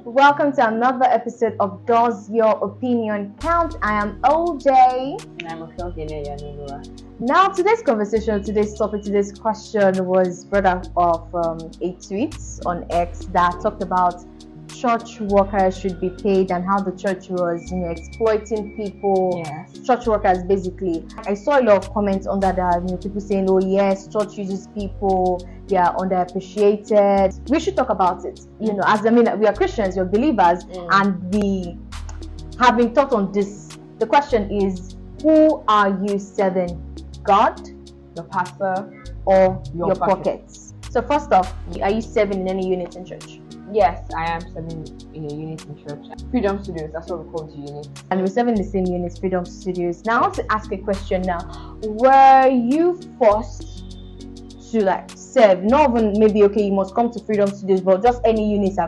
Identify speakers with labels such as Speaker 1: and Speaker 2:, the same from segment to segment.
Speaker 1: Welcome to another episode of Does Your Opinion Count? I am OJ.
Speaker 2: And I'm Iyanu and I.
Speaker 1: Now, today's topic, today's question was brought up from a tweet on X that talked about church workers should be paid and how the church was, exploiting people.
Speaker 2: Yes.
Speaker 1: Church workers, basically. I saw a lot of comments under that, people saying, "Oh yes, church uses people. They are underappreciated." We should talk about it. We are Christians, we're believers, and we have been taught on this. The question is, who are you serving? God,
Speaker 2: Your pastor,
Speaker 1: or your pockets? So first off, are you serving in any unit in church?
Speaker 2: Yes, I am serving in a unit in church. Freedom Studios, that's what we call the unit.
Speaker 1: And we're serving the same unit, Freedom Studios. Now I want to ask a question now. Were you forced to serve? Not even maybe you must come to Freedom Studios, but just any unit,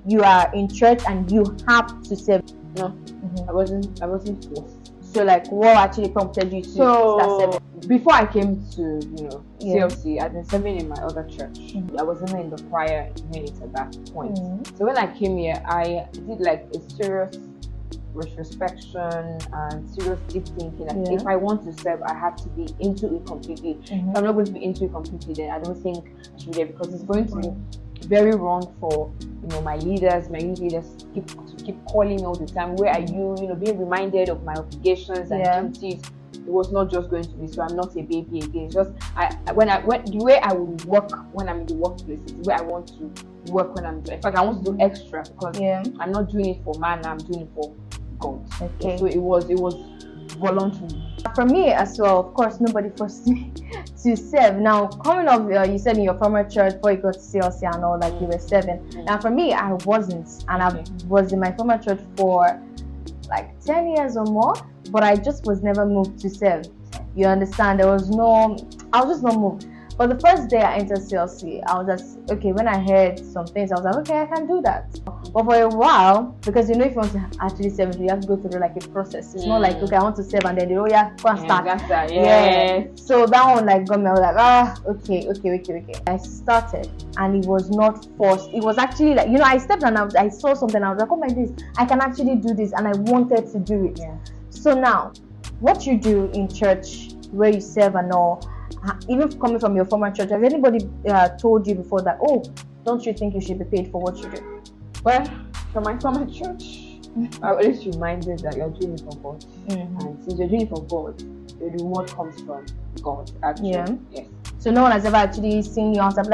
Speaker 1: you are in church and you have to serve.
Speaker 2: No, I wasn't forced.
Speaker 1: So what actually prompted you to start serving?
Speaker 2: Before I came to CLC, I'd been serving in my other church. I was even in the choir unit at that point. So when I came here, I did a serious retrospection and serious deep thinking. If I want to serve, I have to be into it completely. If I'm not going to be into it completely, then I don't think I should be there, because it's going to be very wrong for my leaders, my youth leaders to keep calling me all the time. Where are you? Being reminded of my obligations and duties. It was not just going to be so. I'm not a baby again. It's just the way I would work when I'm in the workplace is the way I want to work when I'm. In fact, I want to do extra because I'm not doing it for man. I'm doing it for God.
Speaker 1: Okay.
Speaker 2: So it was voluntary.
Speaker 1: For me as well, of course, nobody forced me to serve. Now, coming up, you said in your former church before you got to CLC and all, you were serving. Now, for me, I wasn't, and I was in my former church for 10 years or more, but I just was never moved to serve. You understand? I was just not moved. But the first day I entered CLC, I was just, when I heard some things, I was like, okay, I can do that. But for a while, because if you want to actually serve, you have to go through a process. It's not okay, I want to serve and then go and start.
Speaker 2: Yeah.
Speaker 1: So that one got me, I was like, okay. I started and it was not forced. It was actually I stepped and I saw something, I was like, oh my goodness, I can actually do this, and I wanted to do it. Yeah. So now, what you do in church, where you serve and all, even coming from your former church, has anybody told you before that, don't you think you should be paid for what you do?
Speaker 2: Well, from my former church, I always reminded that you're doing it for God. And since you're doing it for God, the reward comes from God, actually.
Speaker 1: Yeah.
Speaker 2: Yes.
Speaker 1: So no one has ever actually seen you outside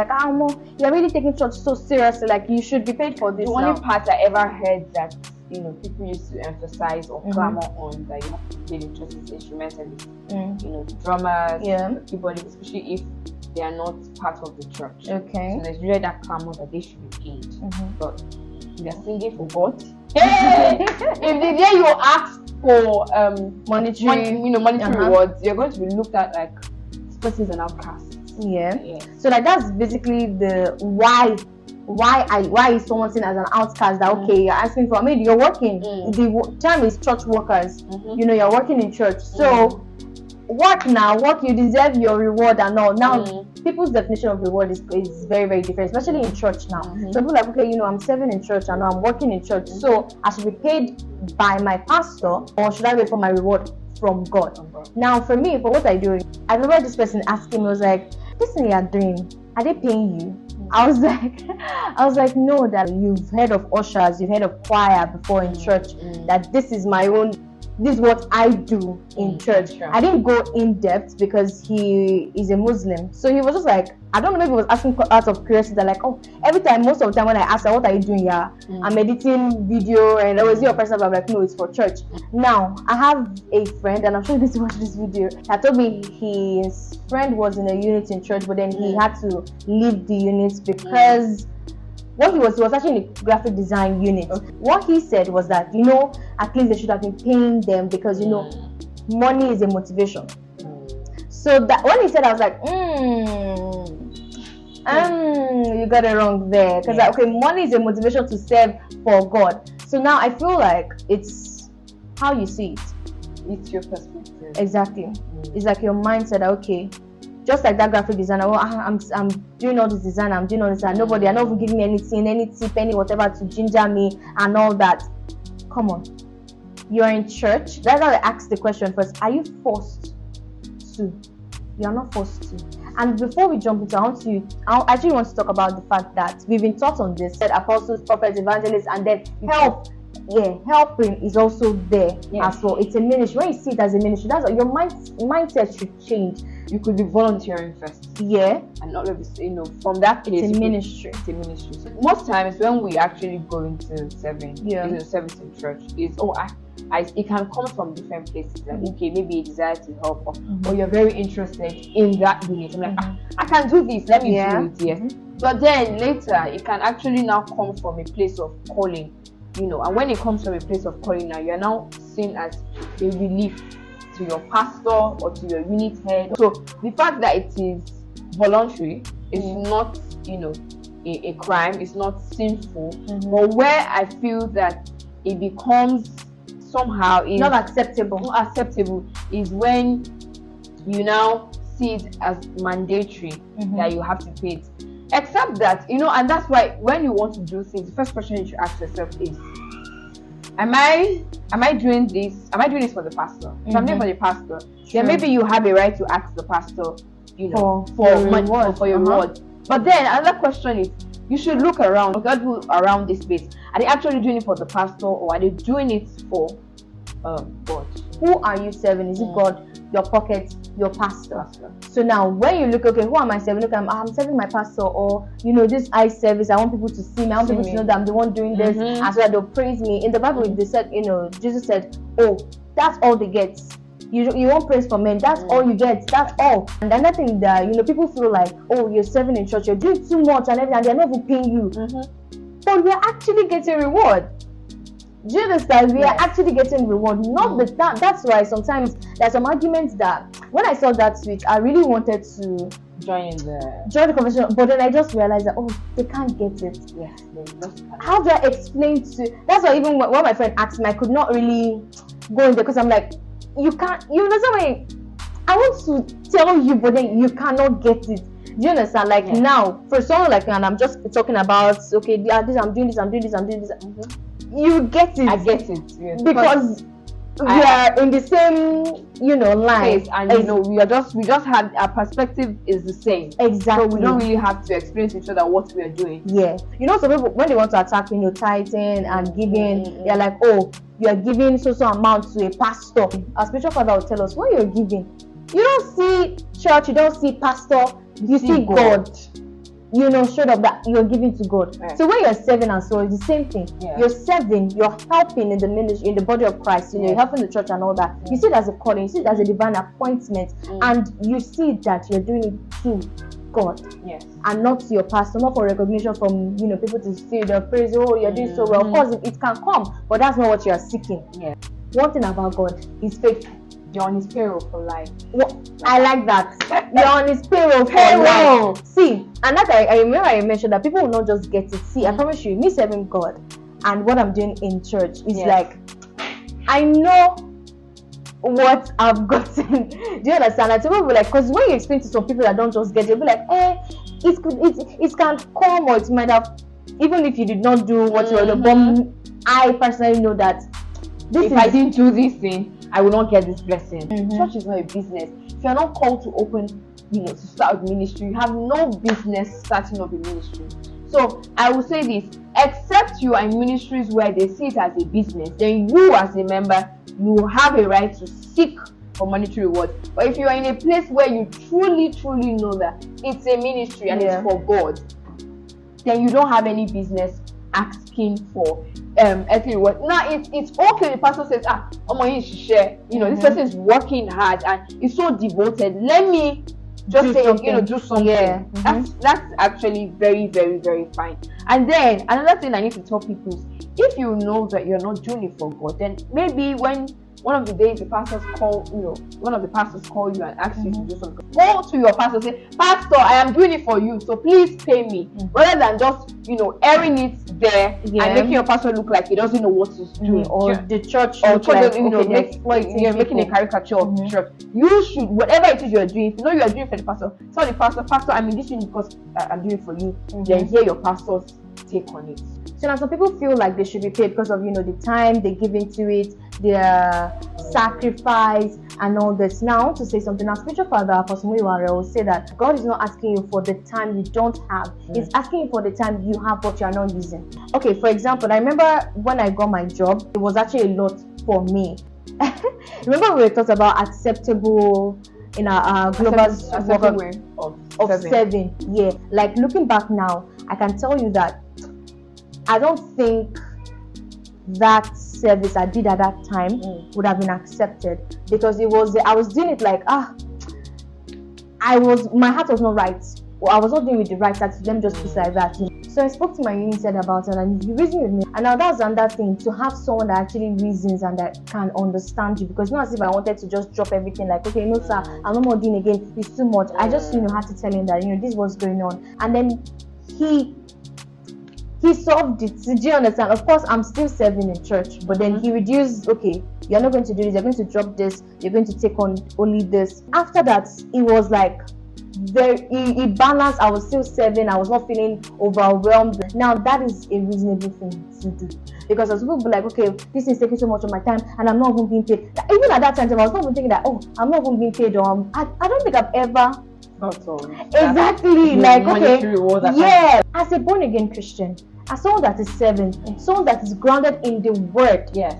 Speaker 1: you're really taking church so seriously, you should be paid for this.
Speaker 2: The only part I ever heard that people used to emphasize or clamor on that you have to play the church's instrumentalists, the drummers, the keyboardists, especially if they are not part of the church.
Speaker 1: Okay.
Speaker 2: So there's really that clamor that they should be paid. But they are singing for God.
Speaker 1: Hey!
Speaker 2: If the day you ask for monetary rewards, you're going to be looked at like this person is an outcast.
Speaker 1: Yeah. So that's basically the why is someone seen as an outcast? That you're asking for. You're working. The term is church workers. You're working in church. So work, you deserve your reward and all. Now people's definition of reward is very, very different, especially in church now. So people I'm serving in church and I'm working in church, so I should be paid by my pastor, or should I wait for my reward from God? Now for me, for what I do, I remember this person asking me, was like, this thing you are doing, are they paying you? I was like, no, that you've heard of ushers, you've heard of choir before in church, that this is what I do in church. Sure. I didn't go in depth because he is a Muslim. So he was just like, I don't know, maybe he was asking out of curiosity, every time, most of the time when I ask her, what are you doing here? I'm editing video, and always your person, I'm like, no, it's for church. Now, I have a friend, and I'm sure you need to watch this video, that told me his friend was in a unit in church, but then he had to leave the unit because what he was actually in the graphic design unit. What he said was that, at least they should have been paying them because, money is a motivation. So that when he said, I was like, you got it wrong there. Because money is a motivation to serve for God. So now I feel like it's how you see it.
Speaker 2: It's your perspective.
Speaker 1: Exactly. It's like your mindset, just like that graphic designer. Well, I'm doing all this design, I'm doing all this, and nobody, are not even giving me anything, any tip, any whatever to ginger me and all that. Come on, you're in church. That's how I ask the question first. Are you forced to? You are not forced to. And before we jump into, I actually want to talk about the fact that we've been taught on this, that apostles, prophets, evangelists, and then helping is also there as well. It's a ministry. When you see it as a ministry, that's your mindset should change.
Speaker 2: You could be volunteering first.
Speaker 1: Yeah.
Speaker 2: And not from that place.
Speaker 1: It's a ministry.
Speaker 2: It's a ministry. So most times when we actually go into serving, service in church, it can come from different places. Like, okay, maybe a desire to help, or you're very interested in that unit. I'm like, I can do this. Let me do it. But then later, it can actually now come from a place of calling. And when it comes from a place of calling, now you're now seen as a relief to your pastor or to your unit head. So the fact that it is voluntary is not, a crime. It's not sinful. But where I feel that it becomes somehow
Speaker 1: not acceptable.
Speaker 2: Not acceptable is when you now see it as mandatory that you have to pay it. Except that, and that's why when you want to do things, the first question you should ask yourself is, am I doing this? Am I doing this for the pastor? If I'm doing it for the pastor, then maybe you have a right to ask the pastor, for your reward. But then another question is, you should look around, around this space. Are they actually doing it for the pastor, or are they doing it for God?
Speaker 1: Who are you serving? Is it God, your pocket, your pastor? So now when you look, okay, who am I serving? Look, I'm serving my pastor, or this eye service. I want people to see me. I want people to know that I'm the one doing this, and so that they'll praise me. In the Bible, they said, Jesus said, "Oh, that's all they get. You won't praise from men. That's all you get. That's all." And another thing that people feel like, "Oh, you're serving in church. You're doing too much and everything, and they're not even paying you." But we're actually getting reward. Do you understand? We are actually getting reward. Not that's why sometimes there's some arguments that when I saw that switch, I really wanted to
Speaker 2: join the
Speaker 1: conversation, but then I just realized that they can't get it.
Speaker 2: Yes, they just can't.
Speaker 1: How do I explain to? That's why even when my friend asked me, I could not really go in there because I'm like, you can't. You understand? I want to tell you, but then you cannot get it. Do you understand? Like now, for someone like me, and I'm just talking about, okay, I'm doing this. You get it.
Speaker 2: I get it. Yes.
Speaker 1: Because we are in the same, line.
Speaker 2: Place, and we just have our perspective is the same.
Speaker 1: Exactly.
Speaker 2: So we don't really have to explain to each other what we are doing.
Speaker 1: Yeah. Some people, when they want to attack tithing and giving, they're like, oh, you are giving so amount to a pastor. Our spiritual father will tell us what you're giving. You don't see church, you don't see pastor, you see God. Showed up that you're giving to God. So when you're serving and so it's the same thing. You're serving, you're helping in the ministry, in the body of Christ. You're helping the church and all that. You see it as a calling, you see it as a divine appointment, and you see that you're doing it to God, and not to your pastor, not for recognition from people to see the praise. Oh, you're doing so well. Of course, it can come, but that's not what you are seeking. One thing about God, He's faithful.
Speaker 2: You're on His payroll for life.
Speaker 1: I like that. You're on His payroll for life. See, and that I remember I mentioned that people will not just get it. See, I promise you, me serving God and what I'm doing in church is like, I know what I've gotten. Do you understand? And people will be like, because when you explain to some people that don't just get it, you'll be like, it can come, or it might have, even if you did not do what you were doing. But I personally know that
Speaker 2: I didn't do this thing, I will not get this blessing. Church is not a business. If you're not called to open, to start a ministry, you have no business starting up a ministry. So I will say this: except you are in ministries where they see it as a business, then you as a member, you have a right to seek for monetary reward. But if you are in a place where you truly know that it's a ministry and it's for God, then you don't have any business asking for earthly reward. Now it's okay. The pastor says, this person is working hard and is so devoted. Let me just do something. That's actually very, very, very fine. And then another thing I need to tell people is, if you know that you're not doing it for God, then maybe when one of the days the pastors call, one of the pastors call you and ask you to do something, go to your pastor, say, Pastor, I am doing it for you, so please pay me, rather than just, airing it there and making your pastor look like he doesn't know what he's doing,
Speaker 1: or the church,
Speaker 2: or
Speaker 1: you're
Speaker 2: making a caricature of the church. You should, whatever it is you're doing, if you know you are doing for the pastor, tell the pastor, I'm in this thing because I'm doing it for you. Then hear your pastor's take on it.
Speaker 1: So now some people feel like they should be paid because of the time they give into it, their sacrifice and all this. Now I want to say something. Our spiritual father, Apostle Muyiware, will say that God is not asking you for the time you don't have. He's asking you for the time you have but you are not using. Okay, for example, I remember when I got my job, it was actually a lot for me. Remember we were talking about acceptable in our global
Speaker 2: way
Speaker 1: of serving. Yeah, like looking back now, I can tell you that I don't think that service I did at that time would have been accepted, because I was doing it like my heart was not right. Or I was not doing with the right attitude. Let me just put it like that. So I spoke to my union, said about it, and he reasoned with me. And now that's another thing, to have someone that actually reasons and that can understand you. Because not as if I wanted to just drop everything, like, okay, no sir, I'm no more doing again. It's too much. I just had to tell him that this was going on, and then he solved it. Do you understand? Of course, I'm still serving in church, but then he reduced. Okay, you're not going to do this. You're going to drop this. You're going to take on only this. After that, it was like he balanced. I was still serving. I was not feeling overwhelmed. Now that is a reasonable thing to do, because as people be like, okay, this is taking so much of my time, and I'm not even being paid. Even at that time, I was not even thinking that, oh, I'm not even being paid, or I don't think I've ever. Exactly, like, okay, yeah. As a born again Christian, as someone that is serving, someone that is grounded in the word,
Speaker 2: yes,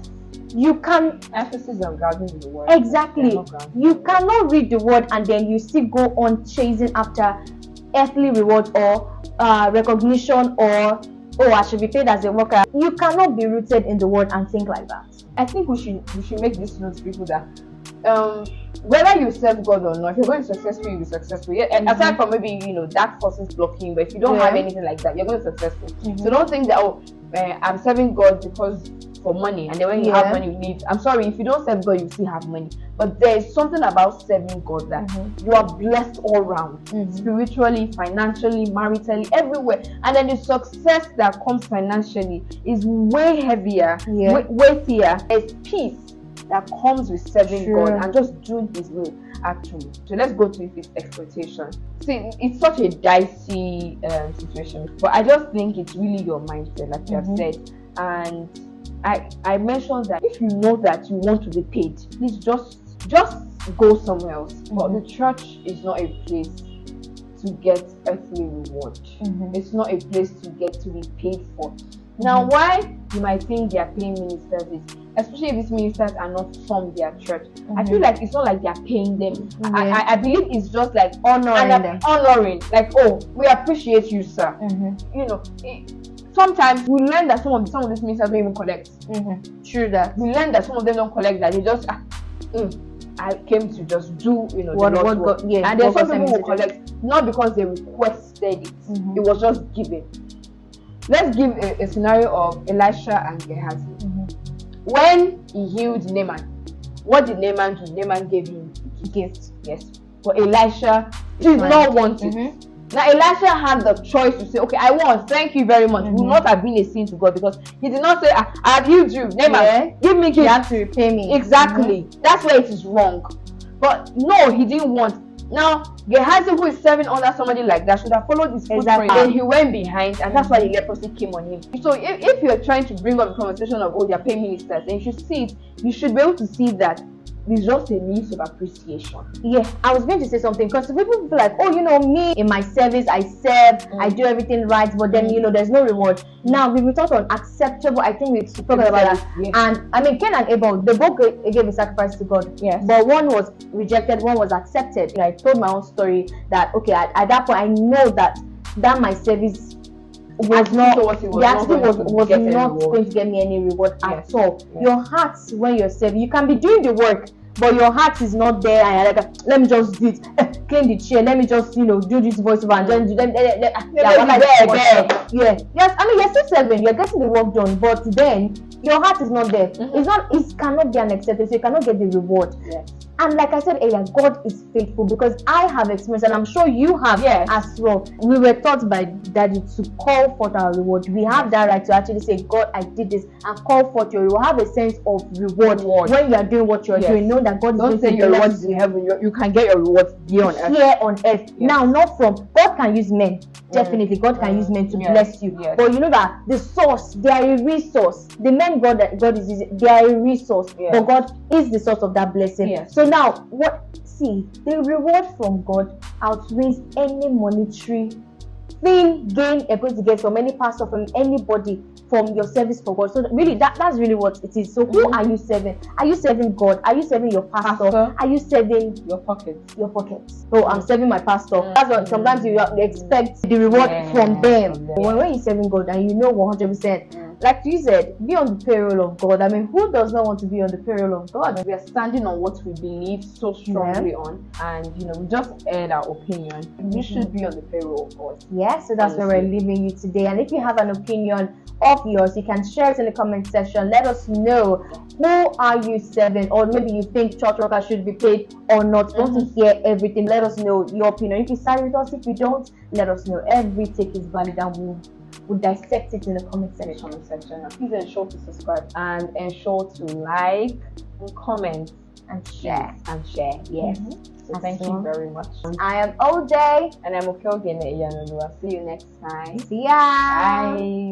Speaker 1: you can
Speaker 2: emphasis on grounding in the word.
Speaker 1: Exactly, you cannot read the word and then you still go on chasing after earthly reward or recognition, or I should be paid as a worker. You cannot be rooted in the word and think like that.
Speaker 2: I think we should make this known to people that whether you serve God or not, if you're going to successful, you'll be successful. Yeah, aside from maybe that forces blocking, but if you don't have anything like that, you're going to be successful. So don't think that I'm serving God because for money, and then when you have money, you leave. I'm sorry, if you don't serve God, you still have money. But there is something about serving God that you are blessed all round, spiritually, financially, maritally, everywhere. And then the success that comes financially is way heavier, weightier. There's peace that comes with serving God and just doing His will, actually. So let's go to His exploitation. See, it's such a dicey situation, but I just think it's really your mindset, like you have said. And I mentioned that if you know that you want to be paid, please just go somewhere else. But the church is not a place to get earthly reward. It's not a place to get to be paid for. Now, why you might think they are paying ministers is, especially if these ministers are not from their church, I feel like it's not like they are paying them. I believe it's just like honoring, like, oh, we appreciate you, sir. Sometimes we learn that some of these ministers don't even collect.
Speaker 1: True that.
Speaker 2: We learn that some of them don't collect, that they just I came to just do the Lord's work. And there's some people who collect not because they requested it. It was just given. Let's give a scenario of Elisha and Gehazi. When he healed Naaman, what did Naaman do? Naaman gave him a gift. Yes. But Elisha did not want it. Now Elisha had the choice to say, okay, I want, thank you very much. Would not have been a sin to God, because he did not say, I have healed you, Naaman, give me gift.
Speaker 1: You have to repay me.
Speaker 2: Exactly. That's where it is wrong. But no, he didn't want. Now, Gehazi, who is serving under somebody like that, should have followed his footprint. Then he went behind, and that's why the leprosy came on him. So if you're trying to bring up the conversation of, oh, they're paying ministers, then you should see it. You should be able to see that it's just a means of appreciation.
Speaker 1: Yeah, I was going to say something, because people feel like, oh, me in my service, I serve, I do everything right, but then there's no reward. Now we talk on acceptable. I think we've spoken about that. And I mean, Cain and Abel, they both gave a sacrifice to God.
Speaker 2: Yes.
Speaker 1: But one was rejected, one was accepted. I told my own story that, okay, at that point I know that my service was not going to get me any reward at all. Your heart, when you're serving, you can be doing the work, but your heart is not there, and you're like, let me just do it, clean the chair, let me just do this voiceover, and then yes, I mean, you're still serving, you're getting the work done, but then your heart is not there. It cannot be an acceptance. You cannot get the reward.
Speaker 2: Yes.
Speaker 1: And like I said earlier, God is faithful, because I have experienced, and I'm sure you have as well. We were taught by Daddy to call forth our reward. We have that right to actually say, God, I did this, and call forth your reward. Have a sense of reward when you are doing what you're doing. Know that God is going to
Speaker 2: your reward is in heaven. You can get your reward here on earth.
Speaker 1: Here on earth. Now, not from God can use men. Definitely, God can use men to bless you. But you know that the source, they are a resource. The men God is using, they are a resource. But God is the source of that blessing. So now, the reward from God outweighs any monetary gain you're going to get from any pastor, from anybody, from your service for God. So really, that's really what it is. So who are you serving? Are you serving God? Are you serving your pastor? Are you serving
Speaker 2: your pockets?
Speaker 1: Oh, I'm serving my pastor. That's what sometimes you expect the reward from them. But when you're serving God and you know 100%, like you said, be on the payroll of God. I mean, who does not want to be on the payroll of God?
Speaker 2: We are standing on what we believe so strongly on, and we just aired our opinion. You should be on the payroll of God.
Speaker 1: So that's where we're leaving you today. And if you have an opinion of yours, you can share it in the comment section. Let us know, who are you serving, or maybe you think church workers should be paid or not. Want to hear everything? Let us know your opinion. If you side with us, if you don't, let us know. Every take is valid, and we'll dissect it in the comment section.
Speaker 2: Please ensure to subscribe and ensure to like and comment
Speaker 1: and share.
Speaker 2: Yes. So thank you very much.
Speaker 1: I am OJ.
Speaker 2: And I'm Iyanu and I. See you next time.
Speaker 1: See ya.
Speaker 2: Bye.